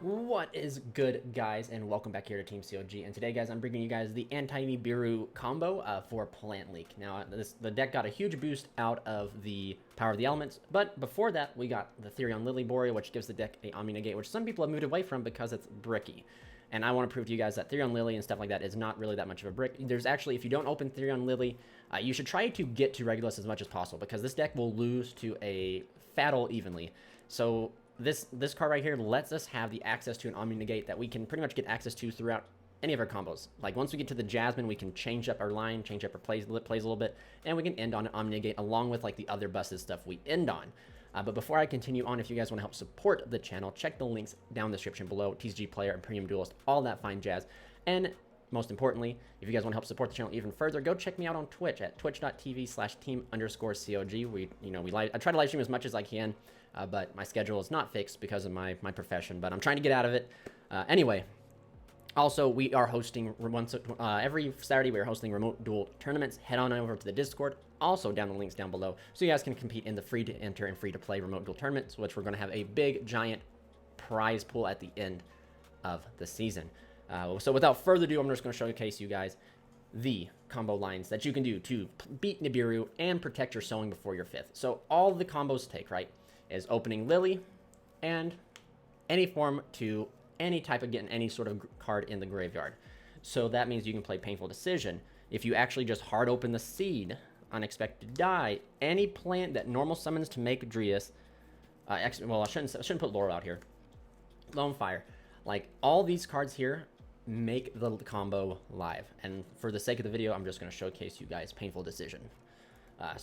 What is good, guys, and welcome back here to Team COG. And today, guys, I'm bringing you guys the Anti-Nibiru combo for Plant Leak. Now, the deck got a huge boost out of the Power of the Elements, but before that, we got the Therion Lily Borea, which gives the deck a Omni Negate, which some people have moved away from because it's bricky. And I want to prove to you guys that Therion Lily and stuff like that is not really that much of a brick. There's actually, if you don't open Therion Lily, you should try to get to Regulus as much as possible, because this deck will lose to a Faddle evenly. So this card right here lets us have the access to an Omni Negate that we can pretty much get access to throughout any of our combos. Like, once we get to the Jasmine, we can change up our line, change up our plays a little bit, and we can end on an Omni Negate along with like the other busted stuff we end on. But before I continue on, if you guys want to help support the channel, check the links down in the description below. TCG Player and Premium Duelist, all that fine jazz. And most importantly, if you guys want to help support the channel even further, go check me out on Twitch at twitch.tv/team_COG. I try to live stream as much as I can, but my schedule is not fixed because of my profession, but I'm trying to get out of it. Anyway, also, we are hosting every Saturday. We are hosting remote duel tournaments. Head on over to the Discord. Also, down the links down below, so you guys can compete in the free to enter and free to play remote duel tournaments, which we're going to have a big giant prize pool at the end of the season. So without further ado, I'm just going to showcase you guys the combo lines that you can do to beat Nibiru and protect your sowing before your 5th. So all the combos take, right, is opening Lily and any form to any type of getting any sort of card in the graveyard. So that means you can play Painful Decision. If you actually just hard open the Seed, Unexpected Die, any plant that normal summons to make Drius, well, I shouldn't put Laurel out here. Lone Fire. Like, all these cards here make the combo live. And for the sake of the video, I'm just going to showcase you guys Painful Decision. And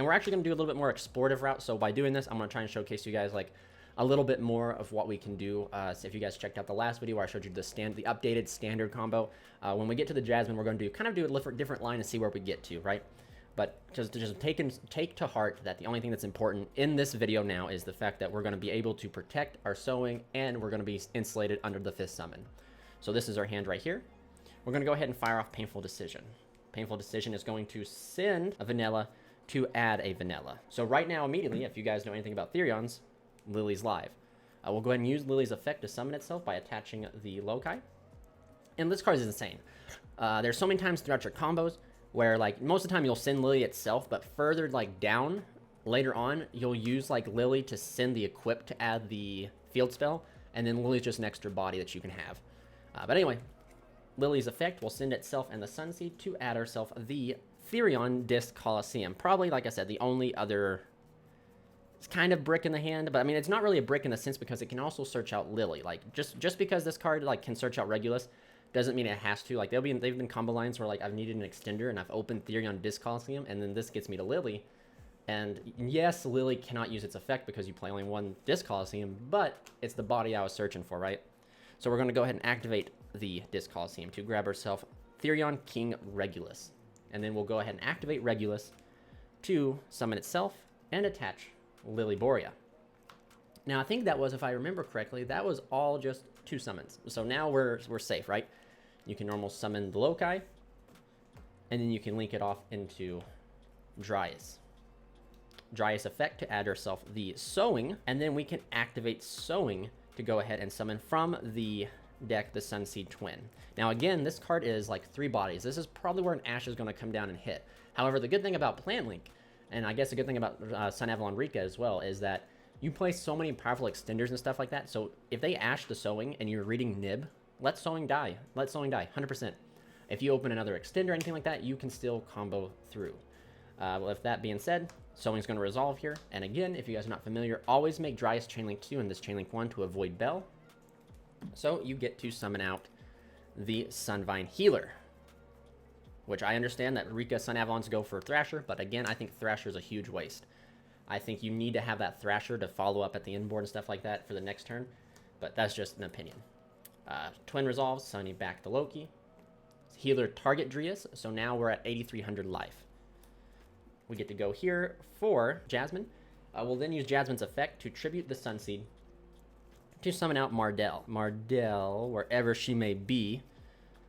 we're actually going to do a little bit more explorative route. So by doing this, I'm going to try and showcase you guys like a little bit more of what we can do. So if you guys checked out the last video where I showed you the updated standard combo, when we get to the Jasmine, we're going to kind of do a different line and see where we get to, right? But just take to heart that the only thing that's important in this video now is the fact that we're going to be able to protect our sowing, and we're going to be insulated under the 5th summon. So this is our hand right here. We're going to go ahead and fire off Painful Decision. Painful Decision is going to send a vanilla to add a vanilla. So right now, immediately, if you guys know anything about Therions, Lily's live. We'll go ahead and use Lily's effect to summon itself by attaching the Loci. And this card is insane. There's so many times throughout your combos where, like, most of the time you'll send Lily itself, but further, like, down later on, you'll use like Lily to send the equip to add the field spell, and then Lily's just an extra body that you can have. But anyway, Lily's effect will send itself and the Sunseed to add herself the Therion Disc Colosseum. Probably, like I said, the only other, it's kind of brick in the hand, but I mean, it's not really a brick in the sense because it can also search out Lily. Like, just because this card like can search out Regulus doesn't mean it has to. Like, they've been combo lines where like I've needed an extender and I've opened Therion Disc Colosseum, and then this gets me to Lily. And yes, Lily cannot use its effect because you play only one Disc Colosseum, but it's the body I was searching for, right? So we're going to go ahead and activate the Disc Colosseum to grab herself Therion King Regulus. And then we'll go ahead and activate Regulus to summon itself and attach Lily Borea. Now, I think that was, if I remember correctly, that was all just 2 summons. So now we're safe, right? You can normal summon the Loci, and then you can link it off into Drius. Drius effect to add herself the Sowing, and then we can activate Sowing to go ahead and summon from the deck the Sunseed Twin. Now again, this card is like 3 bodies. This is probably where an Ash is going to come down and hit. However, the good thing about Plant Link, and I guess a good thing about Sunavalon Rikka as well, is that you play so many powerful extenders and stuff like that. So if they Ash the Sowing and you're reading Nib, let Sowing die. Let Sowing die, 100%. If you open another extender or anything like that, you can still combo through. With that being said, Sowing's going to resolve here. And again, if you guys are not familiar, always make Drius Chainlink 2 and this Chainlink 1 to avoid Bell. So you get to summon out the Sunvine Healer, which I understand that Rikka Sunavalons go for Thrasher, but again, I think Thrasher is a huge waste. I think you need to have that Thrasher to follow up at the inboard and stuff like that for the next turn, but that's just an opinion. Twin resolves, Sunny back to Loki. Healer target Drius, so now we're at 8,300 life. We get to go here for Jasmine. We'll then use Jasmine's effect to tribute the Sunseed to summon out Mardell. Mardell, wherever she may be.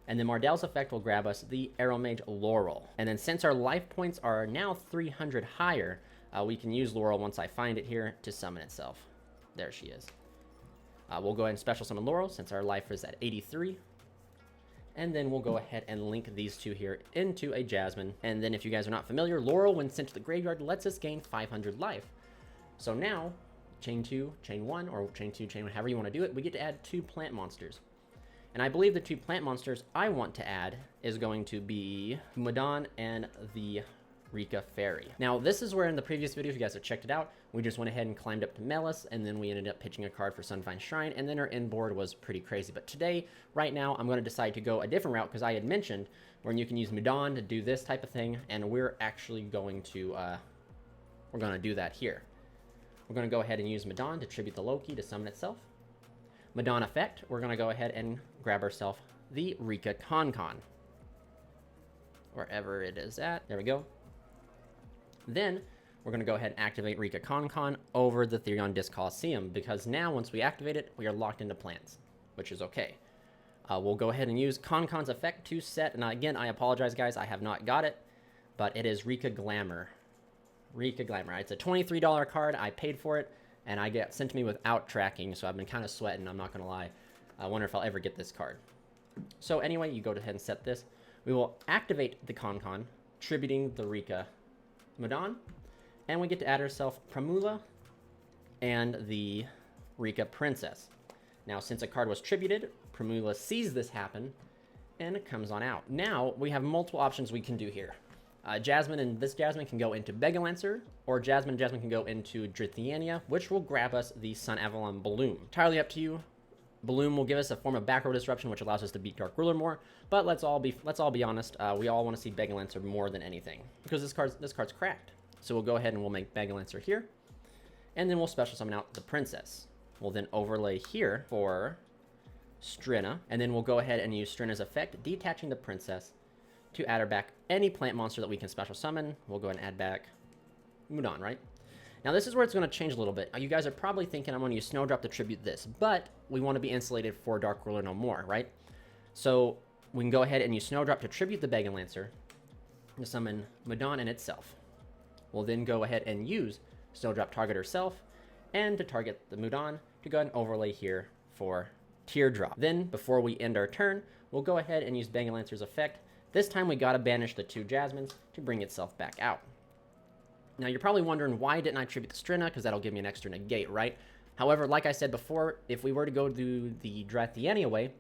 And then Mardell's effect will grab us the Arrow Mage Laurel. And then since our life points are now 300 higher, we can use Laurel once I find it here to summon itself. There she is. We'll go ahead and special summon Laurel since our life is at 83. And then we'll go ahead and link these two here into a Jasmine. And then if you guys are not familiar, Laurel, when sent to the graveyard, lets us gain 500 life. So now, chain 2, chain 1, or chain 2, chain 1, however you want to do it, we get to add 2 plant monsters. And I believe the 2 plant monsters I want to add is going to be Madon and the Rikka Fairy. Now, this is where in the previous video, if you guys have checked it out, we just went ahead and climbed up to Melis, and then we ended up pitching a card for Sunfine Shrine, and then our end board was pretty crazy. But today, right now, I'm going to decide to go a different route, because I had mentioned when you can use Madon to do this type of thing, and we're actually going to, do that here. We're going to go ahead and use Madon to tribute the Loki to summon itself. Madon effect, we're going to go ahead and grab ourselves the Rikka Con. Wherever it is at. There we go. Then we're going to go ahead and activate Rikka Con over the Therion Disc Coliseum, because now once we activate it, we are locked into plants, which is okay. We'll go ahead and use Con's effect to set, and again, I apologize guys, I have not got it, but it is Rikka Glamour. Rikka Glamour. It's a $23 card, I paid for it, and I get sent to me without tracking, so I've been kind of sweating, I'm not going to lie. I wonder if I'll ever get this card. So anyway, you go ahead and set this. We will activate the Con, tributing the Rikka Madon, and we get to add ourselves Primula and the Rikka Princess. Now, since a card was tributed, Primula sees this happen, and it comes on out. Now, we have multiple options we can do here. Jasmine and this Jasmine can go into Begalancer, or Jasmine can go into Drithiania, which will grab us the Sunavalon Bloom. Entirely up to you. Bloom will give us a form of back row disruption, which allows us to beat Dark Ruler more. But let's all be honest. We all want to see Begalancer more than anything, because this card's cracked. So we'll go ahead and we'll make Begalancer here, and then we'll special summon out the Princess. We'll then overlay here for Strina, and then we'll go ahead and use Strina's effect, detaching the Princess, to add her back any plant monster that we can special summon. We'll go ahead and add back Mudon, right? Now this is where it's going to change a little bit. You guys are probably thinking I'm going to use Snowdrop to tribute this, but we want to be insulated for Dark Ruler no more, right? So we can go ahead and use Snowdrop to tribute the Begalancer to summon Mudon in itself. We'll then go ahead and use Snowdrop target herself, and to target the Mudon, to go ahead and overlay here for Teardrop. Then, before we end our turn, we'll go ahead and use Begalancer's effect. This time we gotta banish the 2 Jasmines to bring itself back out. Now you're probably wondering, why didn't I tribute the Strina? Because that'll give me an extra negate, right? However, like I said before, if we were to go do the Drathiania way,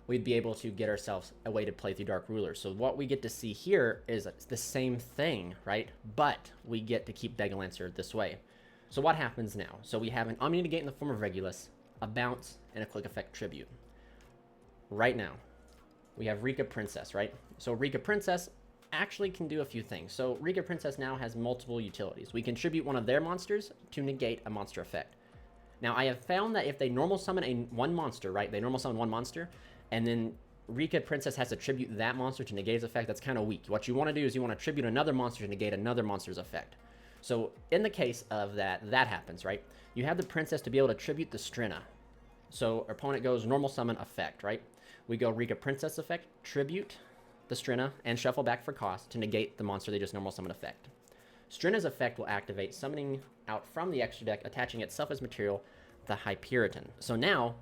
we'd be able to get ourselves a way to play through Dark Ruler. So what we get to see here is the same thing, right? But we get to keep Begalancer this way. So what happens now? So we have an Omni Negate in the form of Regulus, a Bounce, and a Click Effect Tribute. Right now, we have Rikka Princess, right? So Rikka Princess actually can do a few things. So Rikka Princess now has multiple utilities. We can tribute one of their monsters to negate a monster effect. Now, I have found that if they normal summon one monster, right? They normal summon one monster, and then Rikka Princess has to tribute that monster to negate its effect. That's kind of weak. What you want to do is you want to tribute another monster to negate another monster's effect. So in the case of that happens, right? You have the Princess to be able to tribute the Strina. So our opponent goes normal summon effect, right? We go Rikka Princess effect, tribute the Strina, and shuffle back for cost to negate the monster they just normal summon effect. Strina's effect will activate, summoning out from the extra deck, attaching itself as material, the Hyperiton. So now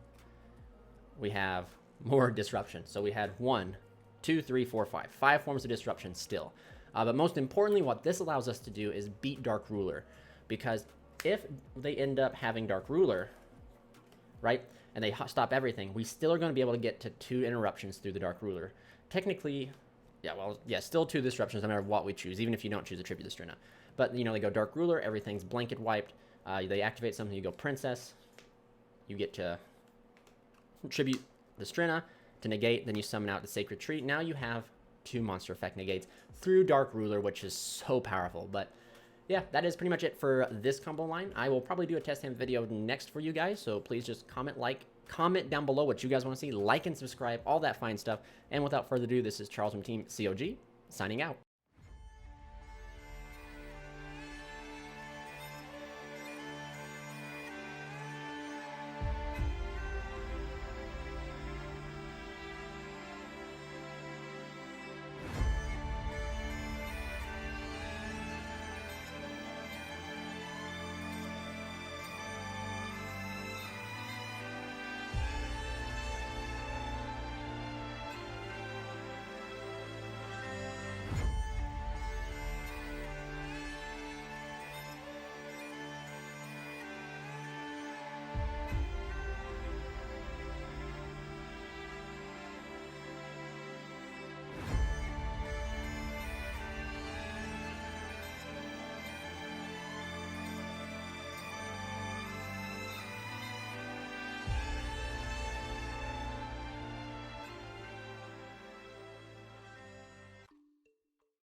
we have more disruption. So we had 1, 2, 3, 4, 5. 5 forms of disruption still. But most importantly, what this allows us to do is beat Dark Ruler. Because if they end up having Dark Ruler, right, and they stop everything, we still are going to be able to get to 2 interruptions through the Dark Ruler. Technically, still 2 disruptions no matter what we choose, even if you don't choose to tribute the Strina. But, you know, they go Dark Ruler, everything's blanket wiped. They activate something, you go Princess. You get to tribute the Strina to negate, then you summon out the Sacred Tree. Now you have 2 monster effect negates through Dark Ruler, which is so powerful. But yeah, that is pretty much it for this combo line. I will probably do a test hand video next for you guys, so please just comment down below what you guys want to see, like and subscribe, all that fine stuff. And without further ado, this is Charles from Team COG, signing out.